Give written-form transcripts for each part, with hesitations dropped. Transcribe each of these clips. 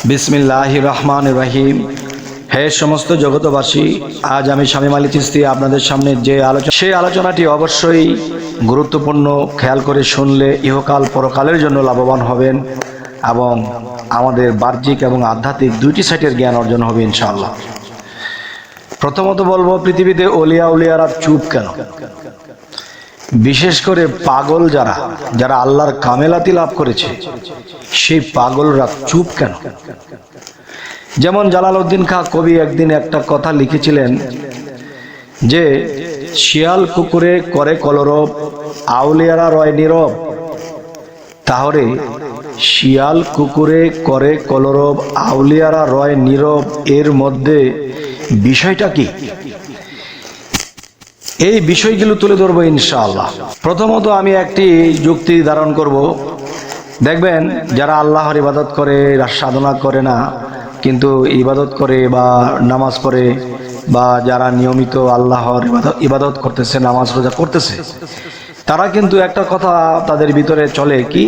বিসমিল্লাহির রহমানির রহিম। হে সমস্ত জগতবাসী, আজ আমি শামীম আলী চিশতি আপনাদের সামনে যে সেই আলোচনাটি অবশ্যই গুরুত্বপূর্ণ, খেয়াল করে শুনলে ইহকাল পরকালের জন্য লাভবান হবেন এবং আমাদের বাহ্যিক এবং আধ্যাত্মিক দুইটি সাইটের জ্ঞান অর্জন হবে ইনশাআল্লাহ। প্রথমত বলবো, পৃথিবীতে উলিয়ারা চুপ কেন? বিশেষ করে পাগল যারা আল্লাহর কামেলাতি লাভ করেছে, সেই পাগলরা চুপ কেন? যেমন জালালউদ্দিন খাঁ কবি একদিন একটা কথা লিখেছিলেন যে শিয়াল কুকুরে করে কলরব, আউলিয়ারা রয় নীরব। তাহলে শিয়াল কুকুরে করে কলরব, আউলিয়ারা রয় নীরব, এর মধ্যে বিষয়টা কি? এই বিষয়গুলো তুলে ধরবো ইনশাআল্লাহ। প্রথমত আমি একটি যুক্তি ধারণ করব। দেখবেন যারা আল্লাহর ইবাদত করে, সাধনা করে না কিন্তু ইবাদত করে বা নামাজ পড়ে, বা যারা নিয়মিত আল্লাহর ইবাদত করতেছে, নামাজ রোজা করতেছে, তারা কিন্তু একটা কথা তাদের ভিতরে চলে কি,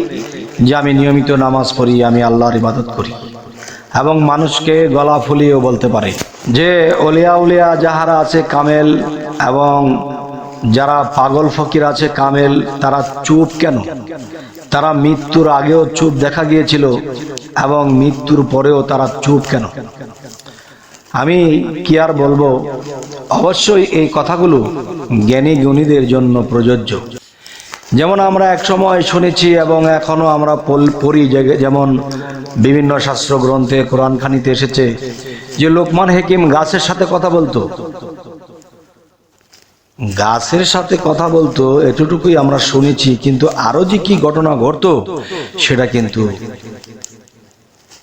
যে আমি নিয়মিত নামাজ পড়ি, আমি আল্লাহর ইবাদত করি, এবং মানুষকে গলা ফুলিয়েও বলতে পারে যে উলিয়া যাহারা আছে কামেল, এবং যারা পাগল ফকির আছে কামেল, তারা চুপ কেন? তারা মৃত্যুর আগেও চুপ দেখা গিয়েছিল এবং মৃত্যুর পরেও তারা চুপ কেন? আমি কি আর বলবো, অবশ্যই এই কথাগুলো জ্ঞানী গুণীদের জন্য প্রযোজ্য। যেমন আমরা এক সময় শুনেছি এবং এখনো আমরা পড়ি, যেমন বিভিন্ন শাস্ত্র গ্রন্থে, কোরআন খানিতে এসেছে যে লোকমান হাকিম গাছের সাথে কথা বলতো। গাছের সাথে কথা বলতো এতটুকুই আমরা শুনেছি, কিন্তু আরো যে কি ঘটনা ঘটতো সেটা কিন্তু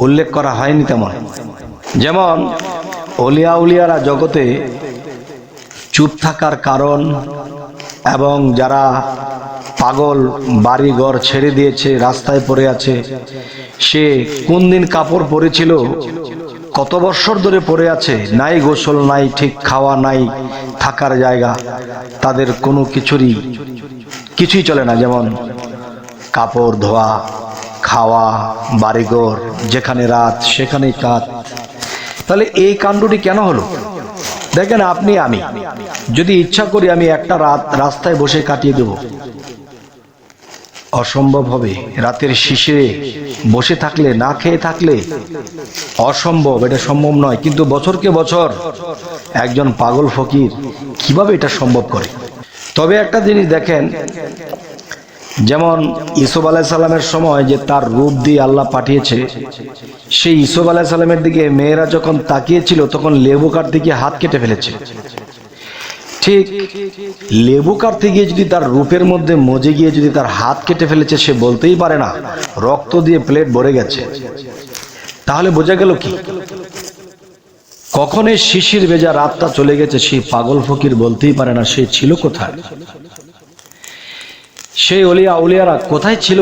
উল্লেখ করা হয়নি তেমন। যেমন উলিয়ারা জগতে চুপ থাকার কারণ, এবং যারা পাগল বাড়ি ঘর ছেড়ে দিয়েছে, রাস্তায় পড়ে আছে, সে কোন দিন কাপড় পরেছিল, কত বছর ধরে পড়ে আছে, নাই গোসল নাই, ঠিক খাওয়া নাই, থাকার জায়গা, তাদের কোনো কিছুই চলে না। যেমন কাপড় ধোয়া, খাওয়া, বাড়িঘর, যেখানে রাত সেখানেই কাত। তাহলে এই কাণ্ডটি কেন হলো? দেখেন, আপনি আমি যদি ইচ্ছা করি আমি একটা রাত রাস্তায় বসে কাটিয়ে দেব, অসম্ভব হবে। রাতের শিশিরে বসে থাকলে, না খেয়ে থাকলে অসম্ভব, এটা সম্ভব নয়। কিন্তু বছরকে বছর একজন পাগল ফকির কিভাবে এটা সম্ভব করে? তবে একটা জিনিস দেখেন, যেমন ইউসুফ আলাইহিস সালামের সময় যে তার রূপ দিয়ে আল্লাহ পাঠিয়েছে, সেই ইউসুফ আলাইহিস সালামের দিকে মেয়েরা যখন তাকিয়েছিল তখন লেবু কাটতে গিয়ে হাত কেটে ফেলেছে। ঠিক লেবু কাটতে গিয়ে যদি তার রূপের মধ্যে মজে গিয়ে যদি তার হাত কেটে ফেলেছে, সে বলতেই পারে না, রক্ত দিয়ে প্লেট ভরে গেছে। তাহলে বোঝা গেল কি, কখন এই শিশির ভেজা রাতটা চলে গেছে সেই পাগল ফকির বলতেই পারে না সে ছিল কোথায়। সেই উলিয়ারা কোথায় ছিল?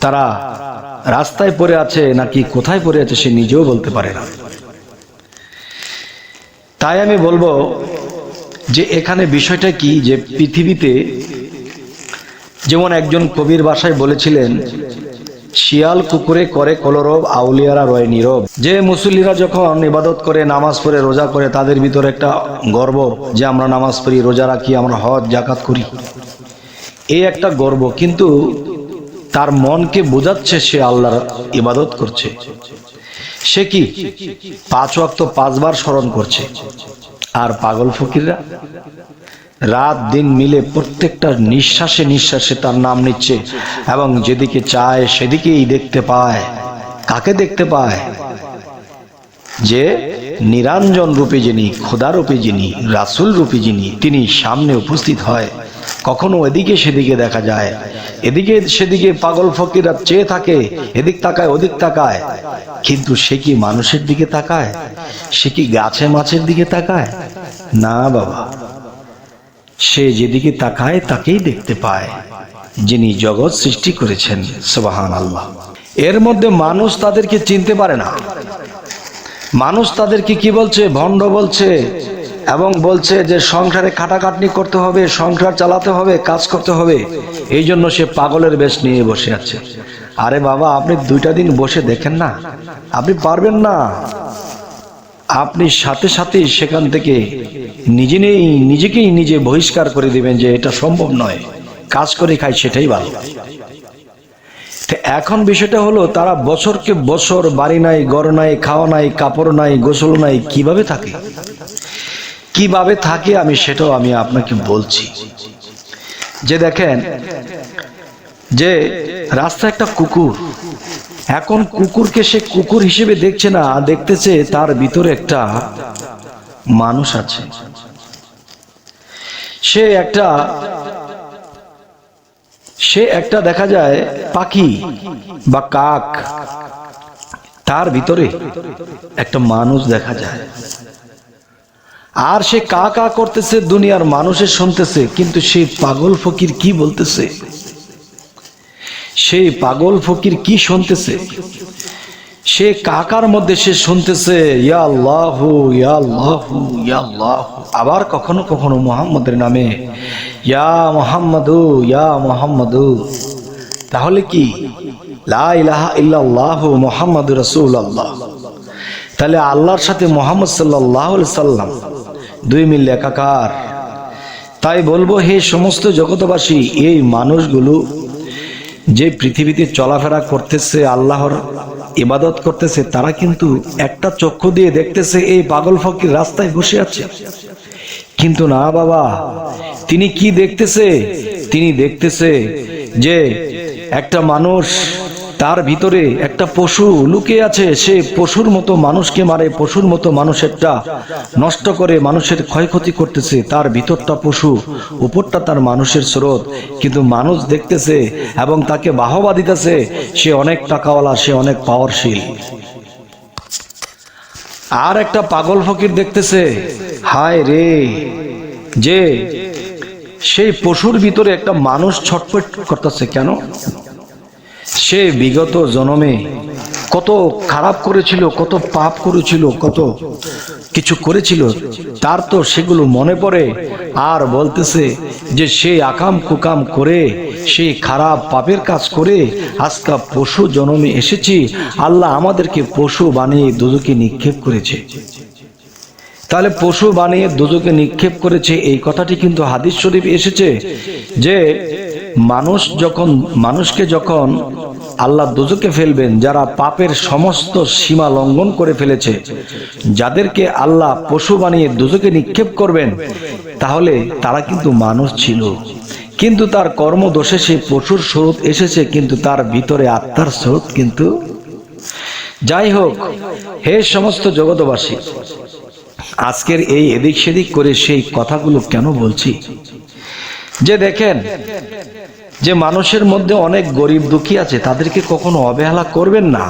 তারা রাস্তায় পড়ে আছে নাকি কোথায় পড়ে আছে সে নিজেও বলতে পারে না। তাই আমি বলবো যে এখানে বিষয়টা কি, যে পৃথিবীতে যেমন একজন কবির ভাষায় বলেছিলেন, শিয়াল কুকুরে করে কলরব, আউলিয়ারা রয় নীরব। যে মুসল্লিরা যখন ইবাদত করে, নামাজ পড়ে, রোজা করে, তাদের ভিতরে একটা গর্ব যে আমরা নামাজ পড়ি, রোজা রাখি, আমরা হজ জাকাত করি, এই একটা গর্ব। কিন্তু তার মনকে বোঝাচ্ছে সে আল্লাহর ইবাদত করছে। সে কি 5 ওয়াক্ত 5 বার স্মরণ করছে। আর পাগল ফকিররা রাত দিন মিলে প্রত্যেকটা নিঃশ্বাসে নিঃশ্বাসে তার নাম নিচ্ছে, এবং যেদিকে চায় সেদিকেই দেখতে পায়। কাকে দেখতে পায়? যে নিরঞ্জন রূপে যিনি, খোদা রূপে যিনি, রাসূল রূপে যিনি, তিনি সামনে উপস্থিত হয়। কখনো এদিকে সেদিকে দেখা যায়, এদিকে সেদিকে পাগল ফকিররা চেয়ে থাকে, এদিক তাকায় ওদিক তাকায়, কিন্তু সে কি মানুষের দিকে তাকায়? সে কি গাছে মাছের দিকে তাকায়? না বাবা, সে যেদিকে তাকায় তাকেই দেখতে পায় যিনি জগৎ সৃষ্টি করেছেন। সুবহানাল্লাহ। এর মধ্যে মানুষ তাদেরকে চিনতে পারে না। মানুষ তাদেরকে কি বলছে? ভণ্ড বলছে, এবং বলছে যে সংসারে খাটাখাটনি করতে হবে, সংসার চালাতে হবে, কাজ করতে হবে। এই জন্য সে পাগলের বেশ নিয়ে বসে আছে। আরে বাবা, আপনি 2টা দিন বসে দেখেন না, আপনি পারবেন না। আপনি সাথে সাথে সেখান থেকে নিজেকেই নিজে বহিষ্কার করে দিবেন যে এটা সম্ভব নয়, কাজ করে খাই সেটাই ভালো। এখন বিষয়টা হলো, তারা বছরকে বছর বাড়ি নাই, ঘর নাই, খাওয়া নাই, কাপড় নাই, গোসল নাই, কিভাবে থাকে আমি সেটাও আমি আপনাকে বলছি। যে দেখেন, যে রাস্তায় একটা কুকুর, এখন কুকুরকে সে কুকুর হিসেবে দেখছে না, দেখতেছে তার ভিতরে একটা মানুষ আছে। সে একটা দেখা যায় পাখি বা কাক, তার ভিতরে একটা মানুষ দেখা যায়। আর সে কা কা করতেছে, দুনিয়ার মানুষের শুনতেছে, কিন্তু সেই পাগল ফকির কি বলতেছে? সেই পাগল ফকির কি শুনতেছে? সে কাকার মধ্যে সে শুনতেছে ইয়া আল্লাহু ইয়া আল্লাহু ইয়া আল্লাহু, আবার কখনো কখনো মুহাম্মদের নামে ইয়া মুহাম্মাদু ইয়া মুহাম্মাদু। তাহলে কি লা ইলাহা ইল্লাল্লাহু মুহাম্মাদুর রাসূলুল্লাহ। তাহলে আল্লাহর সাথে মুহাম্মদ সাল্লাল্লাহু আলাইহি সাল্লাম 2 মিল একাকার। তাই বলবো, হে সমস্ত জগতবাসী, এই মানুষগুলো যে পৃথিবীতে চলাফেরা করতেছে, আল্লাহর ইবাদত করতেছে, তারা কিন্তু একটা চক্ষু দিয়ে দেখতেছে এই পাগল ফকির রাস্তায় বসে আছে। কিন্তু না বাবা, তিনি কি দেখতেছে? তিনি দেখতেছে যে একটা মানুষ, তার ভিতরে একটা পশু লুকিয়ে আছে। সে পশুর মতো মানুষকে মারে, পশুর মতো মানুষেরটা নষ্ট করে, মানুষের ক্ষয়ক্ষতি করতেছে। তার ভিতরটা পশু, উপরটা তার মানুষের স্রোত। কিন্তু মানুষ দেখতেছে এবং তাকে বাহবা দিতেছে, সে অনেক টাকাওয়ালা, সে অনেক পাওয়ারশীল। আর একটা পাগল ফকির দেখতেছে, হায় রে, যে সেই পশুর ভিতরে একটা মানুষ ছটফট করতেছে। কেন? সে বিগত জন্মে কত খারাপ করেছিল, কত পাপ করেছিল, কত কিছু করেছিল, তার তো সেগুলো মনে পড়ে। আর বলতেছে যে সেই আকাম কুকাম করে, সেই খারাপ পাপের কাজ করে আজকে পশু জন্মে এসেছি। আল্লাহ আমাদেরকে পশু বানিয়ে দোজখে নিক্ষেপ করেছে। তাহলে পশু বানিয়ে দোজখে নিক্ষেপ করেছে, এই কথাটি কিন্তু হাদিস শরীফ এসেছে যে মানুষকে যখন আল্লাহ দোজখে ফেলবেন, যারা পাপের সমস্ত সীমা লঙ্ঘন করে ফেলেছে, যাদেরকে আল্লাহ পশু বানিয়ে দোজখে নিক্ষেপ করবেন, তাহলে তারা কিন্তু মানুষ ছিল, কিন্তু তার কর্মদোষে সে পশুর স্রোত এসেছে, কিন্তু তার ভিতরে আত্মার স্রোত কিন্তু। যাই হোক, হে সমস্ত জগতবাসী, আজকের এই এদিক সেদিক করে সেই কথাগুলো কেন বলছি? যে দেখেন, যে মানুষের মধ্যে অনেক গরিব দুঃখী আছে, তাদেরকে কখনো অবহেলা করবেন না।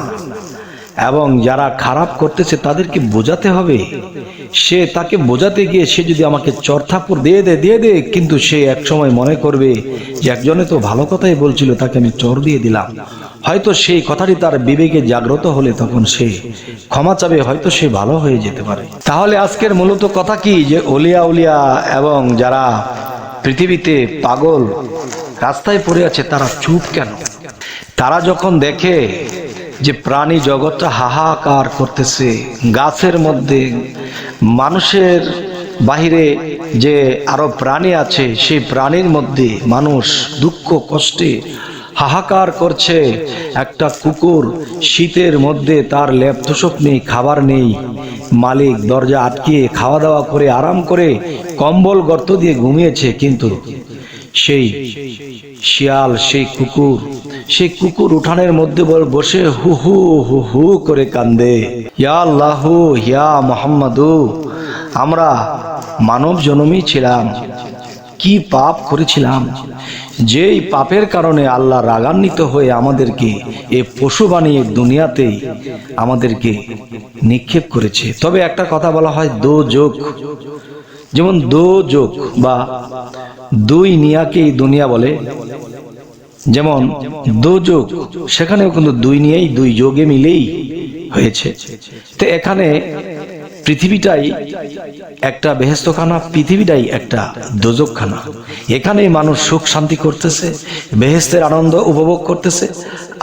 এবং যারা খারাপ করতেছে তাদেরকে বোঝাতে হবে। সে তাকে বোঝাতে গিয়ে সে যদি আমাকে চরথাপুর দিয়ে দে, কিন্তু সে এক সময় মনে করবে যে একজনে তো ভালো কথাই বলছিল, তাকে আমি চর দিয়ে দিলাম। হয়তো সেই কথাটি তার বিবেকে জাগ্রত হলে তখন সে ক্ষমা চাবে, হয়তো সে ভালো হয়ে যেতে পারে। তাহলে আজকের মূলত কথা কি, যে উলিয়া এবং যারা পৃথিবীতে পাগল রাস্তায় পড়ে আছে, তারা চুপ কেন? তারা যখন দেখে যে প্রাণী জগৎটা হাহাকার করতেছে, গাছের মধ্যে মানুষের বাহিরে যে আরো প্রাণী আছে, সেই প্রাণীর মধ্যে মানুষ দুঃখ কষ্টে হাহাকার করছে। একটা কুকুর শীতের মধ্যে, তার লেপ তোষক নেই, খাবার নেই, মালিক দরজা আটকিয়ে খাওয়া দাওয়া করে আরাম করে কম্বল গর্ত দিয়ে ঘুমিয়েছে, কিন্তু সেই শিয়াল, সেই কুকুর উঠানের মধ্যে বসে হু হু হু হু করে কান্দে, ইয়া আল্লাহু ইয়া মুহাম্মাদু, আমরা মানব জন্মই ছিলাম, কি পাপ করেছিলাম, যেই পাপের কারণে আল্লাহ রাগান্বিত হয়ে আমাদেরকে এই পশু বানিয়ে দুনিয়াতে আমাদেরকে নিক্ষেপ করেছে। তবে একটা কথা বলা হয় দোজখ, যেমন দোজখ বা দুই নিয়াকেই দুনিয়া বলে, যেমন দোজখ, সেখানেও কিন্তু দুই নিয়েই, দুই যোগে মিলেই হয়েছে। তো এখানে পৃথিবীটাই একটা বেহেশতখানা, পৃথিবীটাই একটা দোজকখানা। এখানেই মানুষ সুখ শান্তি করতেছে, বেহেশতের আনন্দ উপভোগ করতেছে,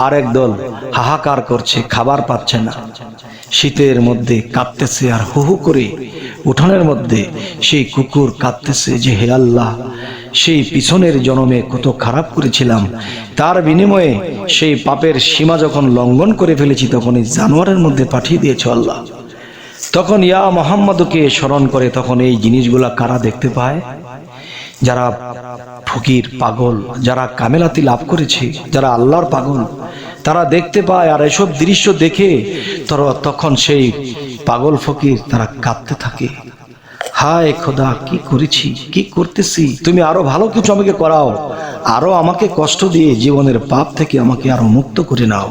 আর একদল হাহাকার করছে, খাবার পাচ্ছে না, শীতের মধ্যে কাঁদতেছে, আর হু হু করে উঠানের মধ্যে সেই কুকুর কাঁদতেছে যে হে আল্লাহ, সেই পিছনের জন্মে কত খারাপ করেছিলাম, তার বিনিময়ে সেই পাপের সীমা যখন লঙ্ঘন করে ফেলেছি তখন এই জানোয়ারের মধ্যে পাঠিয়ে দিয়েছ আল্লাহ। তখন ইয়া মোহাম্মদকে স্মরণ করে তখন এই জিনিসগুলা কারা দেখতে পায়? যারা ফকির পাগল, যারা কামেলাতি লাভ করেছে, যারা আল্লাহর পাগল, তারা দেখতে পায়। আর এসব দৃশ্য দেখে তখন সেই পাগল ফকির তারা কাঁদতে থাকে, হায় খোদা, কি করেছি, কি করতেছি, তুমি আরো ভালো কিছু আমাকে করাও, আরো আমাকে কষ্ট দিয়ে জীবনের পাপ থেকে আমাকে আরো মুক্ত করে নাও।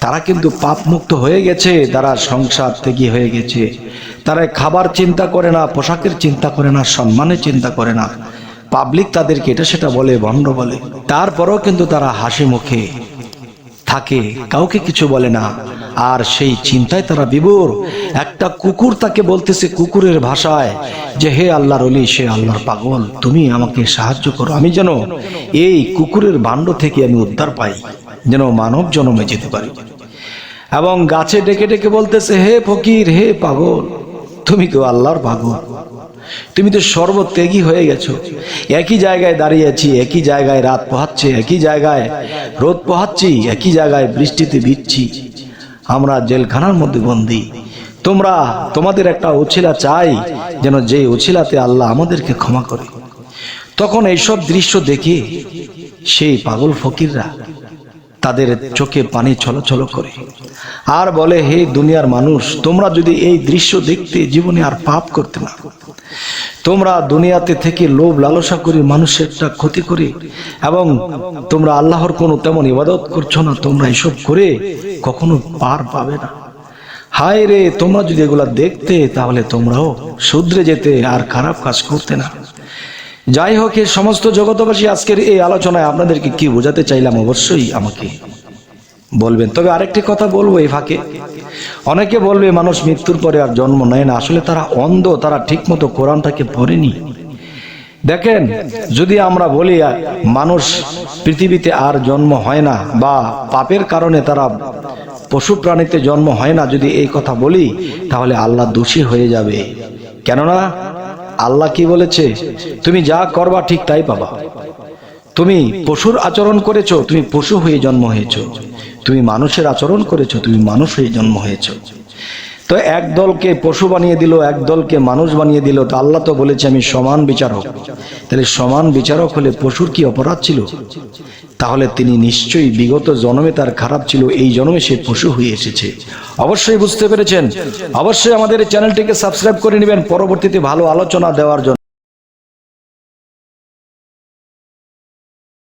তারা কিন্তু পাপ মুক্ত হয়ে গেছে, তারা সংসার ত্যাগী হয়ে গেছে, তারা খাবার চিন্তা করে না, পোশাকের চিন্তা করে না, সম্মানের চিন্তা করে না। পাবলিক তাদেরকে এটা সেটা বলে, ভণ্ড বলে, তারপরেও কিন্তু তারা হাসি মুখে থাকে, কাউকে কিছু বলে না। আর সেই চিন্তায় তারা বিভোর। একটা কুকুর তাকে বলতেছে কুকুরের ভাষায় যে হে আল্লাহর ওলি, সে আল্লাহর পাগল, তুমি আমাকে সাহায্য করো, আমি যেন এই কুকুরের ভাণ্ড থেকে আমি উদ্ধার পাই, যেন মানব জন্মে যেতে পারি। এবং গাছে ডেকে ডেকে বলতেছে হে ফকির, হে পাগল, তুমি তো আল্লাহর পাগল, তুমি তো সর্বত্যাগী হয়ে গেছো। একই জায়গায় দাঁড়িয়েছি, একই জায়গায় রাত পোহাচ্ছে, একই জায়গায় রোদ পোহাচ্ছি, একই জায়গায় বৃষ্টিতে ভিজছি, আমরা জেলখানার মধ্যে বন্দী। তোমাদের একটা উছিলা চাই, যেন যে উছিলাতে আল্লাহ আমাদেরকে ক্ষমা করে। তখন এইসব দৃশ্য দেখে সেই পাগল ফকিররা তাদের চোখে পানি ছলছল করে আর বলে হে দুনিয়ার মানুষ, তোমরা যদি এই দৃশ্য দেখতে জীবনে আর পাপ করতে না, তোমরা দুনিয়াতে থেকে লোভ লালসা করে মানুষেরটা ক্ষতি করে, এবং তোমরা আল্লাহর কোনো তেমন ইবাদত করছো না, তোমরা এসব করে কখনো পার পাবে না। হায় রে, তোমরা যদি এগুলা দেখতে তাহলে তোমরাও শুধরে যেতে আর খারাপ কাজ করতে না। যাই হোক, এই সমস্ত জগতবাসী আজকের এই আলোচনায় আপনাদেরকে কি বোঝাতে চাইলাম অবশ্যই আমাকে বলবেন। তবে আরেকটি কথা বলবো এই ফাঁকে, অনেকে বলবে মানুষ মৃত্যুর পরে আর জন্ম নেয় না, আসলে তারা অন্ধ, তারা ঠিক মতো কোরআনটাকে পড়েনি। দেখেন, যদি আমরা বলি মানুষ পৃথিবীতে আর জন্ম হয় না, বা পাপের কারণে তারা পশু প্রাণীতে জন্ম হয় না, যদি এই কথা বলি তাহলে আল্লাহ দোষী হয়ে যাবে। কেননা আল্লাহ কি বলেছে, তুমি যা করবা ঠিক তাই পাবা। তুমি পশুর আচরণ করেছো, তুমি পশু হয়ে জন্ম হয়েছো, তুমি মানুষের আচরণ করেছো, তুমি মানুষ হয়ে জন্ম হয়েছো। তো এক দলকে পশু বানিয়ে দিল, এক দলকে মানুষ বানিয়ে দিল। তো আল্লাহ তো বলেছে আমি সমান বিচারক। তাহলে সমান বিচারক হলে পশুর কি অপরাধ ছিল? তাহলে তিনি নিশ্চয়ই বিগত জন্মে তার খারাপ ছিল, এই জন্মে সে পশু হয়ে এসেছে। অবশ্যই বুঝতে পেরেছেন। অবশ্যই আমাদের চ্যানেলটিকে সাবস্ক্রাইব করে নেবেন পরবর্তীতে ভালো আলোচনা দেওয়ার জন্য।